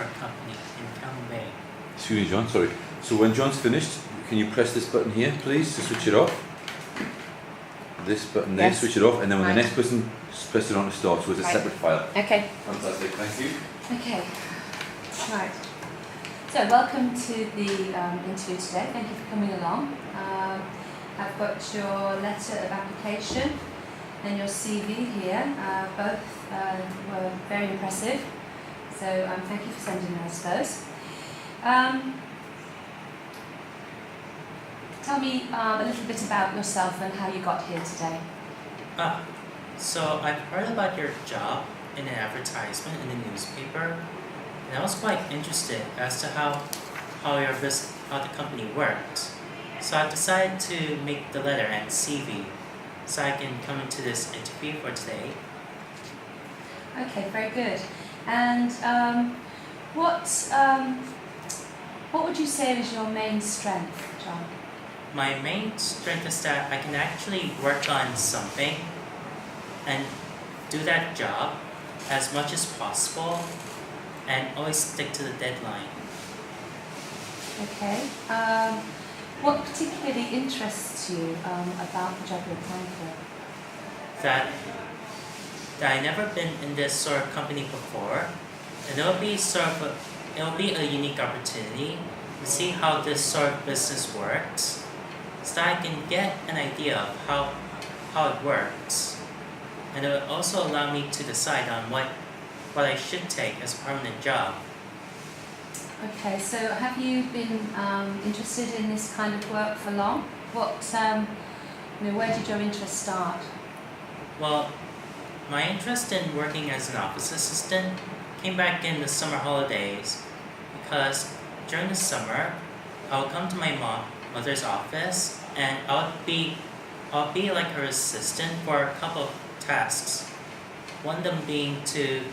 for a company in Calm Bay. Excuse me, John, sorry. So when John's finished, can you press this button here, please, to switch it off? This button there, Yes. switch it off, and then when Right. the next person press it on to start, so it's a Right. separate file. Okay. Fantastic, thank you. Okay. Right. So welcome to the interview today. Thank you for coming along. I've got your letter of application and your CV here. Both were very impressive. So thank you for sending those. Tell me a little bit about yourself and how you got here today. So I've heard about your job in an advertisement in the newspaper, and I was quite interested as to how the company works. So I decided to make the letter and CV so I can come into this interview for today. Okay, very good. And what would you say is your main strength, John? My main strength is that I can actually work on something and do that job as much as possible and always stick to the deadline. Okay. What particularly interests you about the job you're applying for? That I never been in this sort of company before, and it'll be a unique opportunity to see how this sort of business works, so that I can get an idea of how it works, and it will also allow me to decide on what I should take as a permanent job. Okay, so have you been interested in this kind of work for long? Where did your interest start? Well, my interest in working as an office assistant came back in the summer holidays because during the summer I would come to my mother's office and I'll be like her assistant for a couple of tasks. One of them being to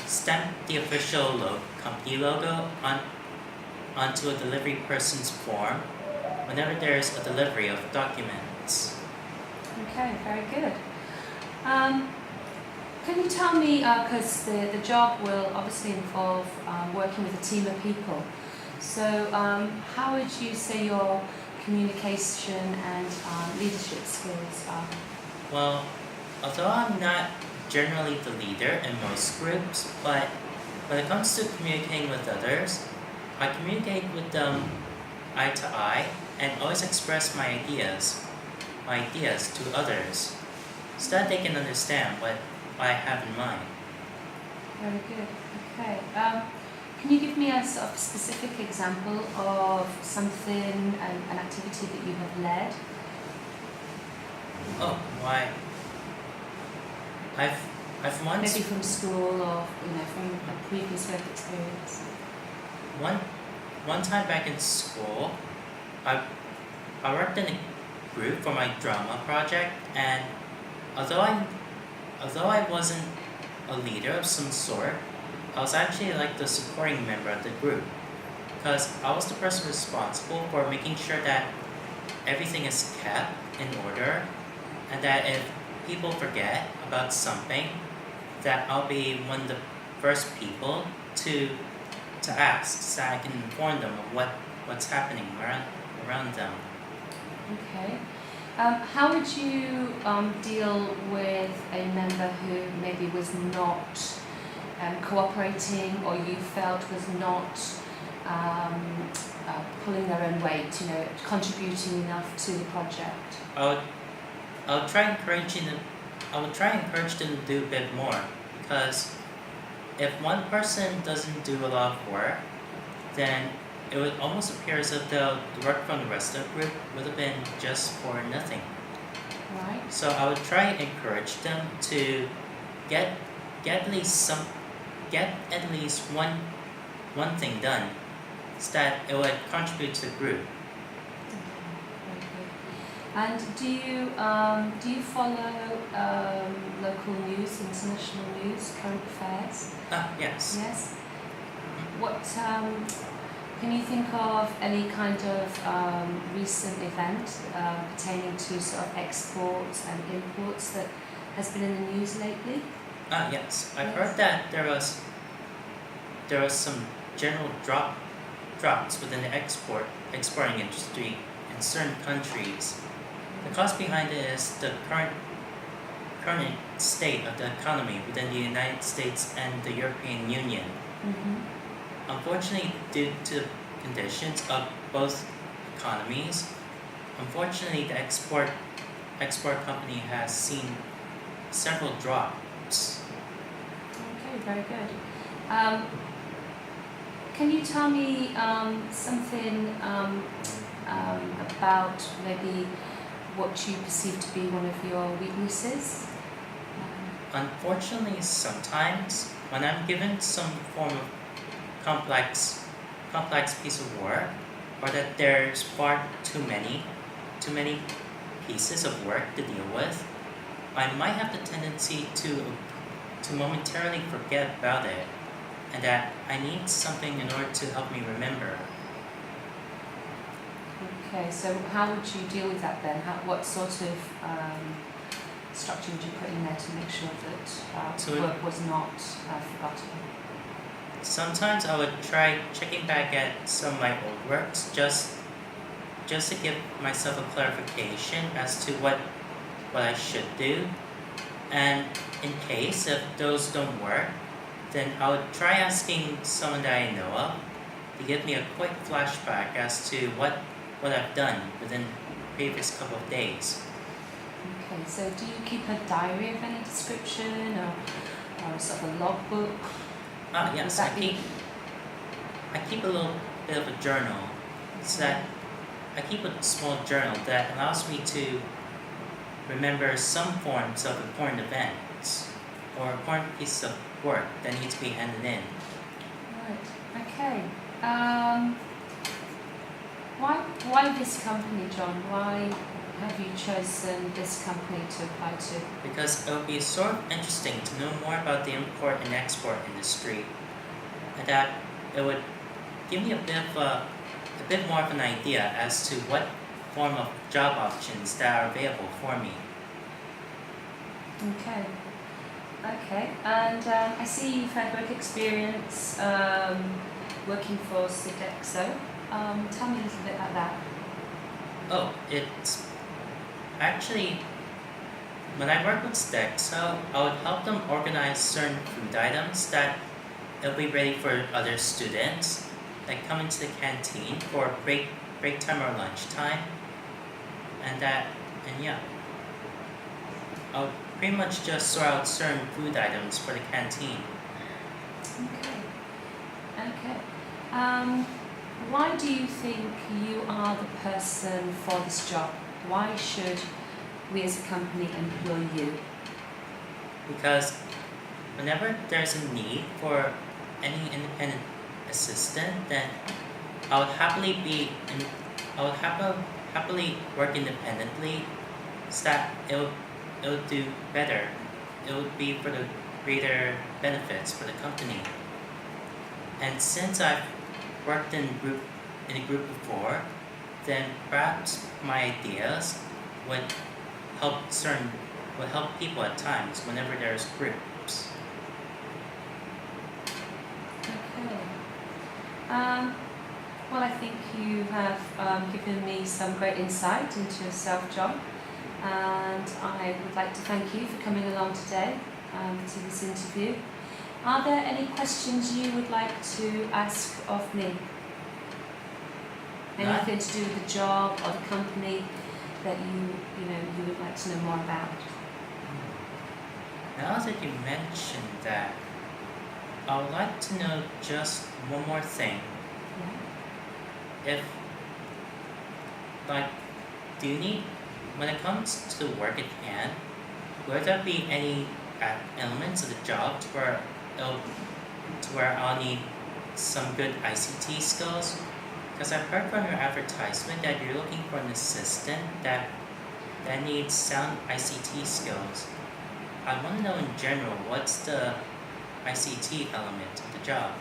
stamp the official company logo onto a delivery person's form whenever there's a delivery of documents. Okay, very good. Can you tell me, because the job will obviously involve working with a team of people, so how would you say your communication and leadership skills are? Well, although I'm not generally the leader in most groups, but when it comes to communicating with others, I communicate with them eye to eye and always express my ideas to others so that they can understand what I have in mind. Very good. Okay. Can you give me a sort of specific example of something, an activity that you have led? Oh, why? I've once Maybe from school or from a previous work experience. One time back in school, I worked in a group for my drama project, and although I wasn't a leader of some sort, I was actually like the supporting member of the group because I was the person responsible for making sure that everything is kept in order, and that if people forget about something, that I'll be one of the first people to ask, so I can inform them of what's happening around them. Okay. How would you deal with a member who maybe was not cooperating, or you felt was not pulling their own weight, contributing enough to the project? I would try encouraging them to do a bit more, because if one person doesn't do a lot of work, then it would almost appear as if the work from the rest of the group would have been just for nothing. Right. So I would try and encourage them to get at least one thing done, so that it would contribute to the group. Very good. And do you follow local news, international news, current affairs? Yes. Yes. What can you think of any kind of recent event pertaining to sort of exports and imports that has been in the news lately? Yes. I've heard that there was there are some general drops within the exporting industry in certain countries. The cause behind it is the current state of the economy within the United States and the European Union. Unfortunately, due to conditions of both economies, unfortunately the export company has seen several drops. Okay, very good. Can you tell me something about maybe what you perceive to be one of your weaknesses? Unfortunately, sometimes when I'm given some form of complex piece of work, or that there's far too many pieces of work to deal with, I might have the tendency to momentarily forget about it, and that I need something in order to help me remember. Okay, so how would you deal with that then? What sort of structure would you put in there to make sure that work was not forgotten? Sometimes I would try checking back at some of my old works just to give myself a clarification as to what I should do. And in case if those don't work, then I would try asking someone that I know of to give me a quick flashback as to what I've done within the previous couple of days. Okay, so do you keep a diary of any description or sort of a logbook? Yes, I keep a little bit of a journal. So that I keep a small journal that allows me to remember some forms of important events or important pieces of work that need to be handed in. Right. Okay. Why this company, John? Why have you chosen this company to apply to? Because it would be sort of interesting to know more about the import and export industry, and that it would give me a bit more of an idea as to what form of job options that are available for me. Okay. And I see you've had work experience working for Sodexo. Tell me a little bit about that. Oh, it's actually, when I work with Sodexo, I would help them organize certain food items that it'll be ready for other students that come into the canteen for break time or lunchtime, and yeah, I would pretty much just sort out certain food items for the canteen. Okay. Why do you think you are the person for this job? Why should we as a company employ you? Because whenever there's a need for any independent assistant, then I would happily work independently, so that it would do better. It would be for the greater benefits for the company. And since I've worked in a group before, then perhaps my ideas would help people at times whenever there's groups. Okay. Well, I think you have given me some great insight into yourself, John, and I would like to thank you for coming along today to this interview. Are there any questions you would like to ask of me? Anything to do with the job or the company that you would like to know more about? Now that you mentioned that, I would like to know just one more thing. Yeah. When it comes to the work at hand, will there be any elements of the job to where I'll need some good ICT skills? Because I've heard from your advertisement that you're looking for an assistant that needs sound ICT skills. I want to know in general, what's the ICT element of the job?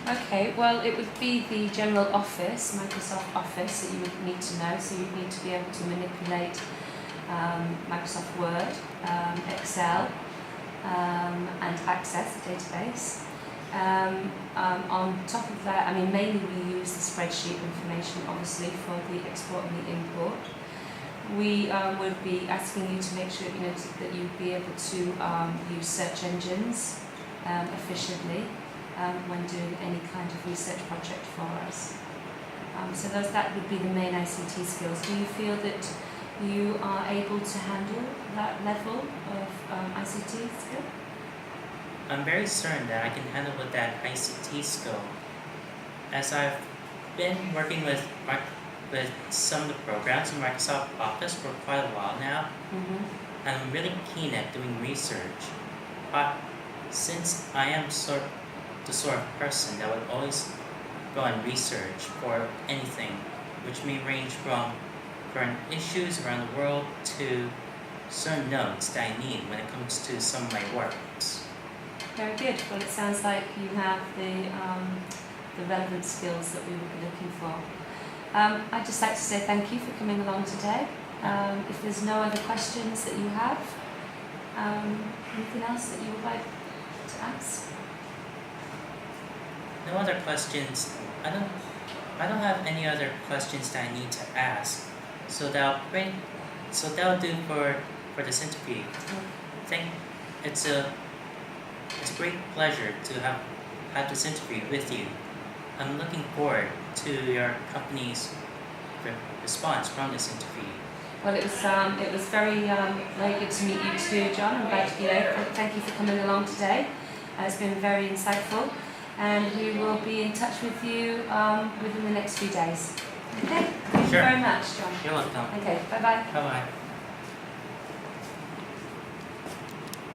Okay, well, it would be the general office, Microsoft Office, that you would need to know. So you'd need to be able to manipulate Microsoft Word, Excel, and access the database. On top of that, I mean, mainly we use the spreadsheet information, obviously, for the export and the import. We would be asking you to make sure that you'd be able to use search engines efficiently when doing any kind of research project for us. So that would be the main ICT skills. Do you feel that you are able to handle that level of ICT skill? I'm very certain that I can handle with that ICT skill, as I've been working with some of the programs in Microsoft Office for quite a while now, and I'm really keen at doing research. But since I am the sort of person that would always go on research for anything, which may range from current issues around the world to certain notes that I need when it comes to some of my works. Very good. Well, it sounds like you have the relevant skills that we would be looking for. I'd just like to say thank you for coming along today. If there's no other questions that you have, anything else that you would like to ask? No other questions. I don't have any other questions that I need to ask. So that'll do for this interview. I think it's a great pleasure to have had this interview with you. I'm looking forward to your company's response from this interview. Well, it was very good to meet you too, John. I'm glad thank you for coming along today. It's been very insightful, and we will be in touch with you within the next few days. Okay. Thank you very much, John. You're welcome. Okay. Bye bye. Bye bye.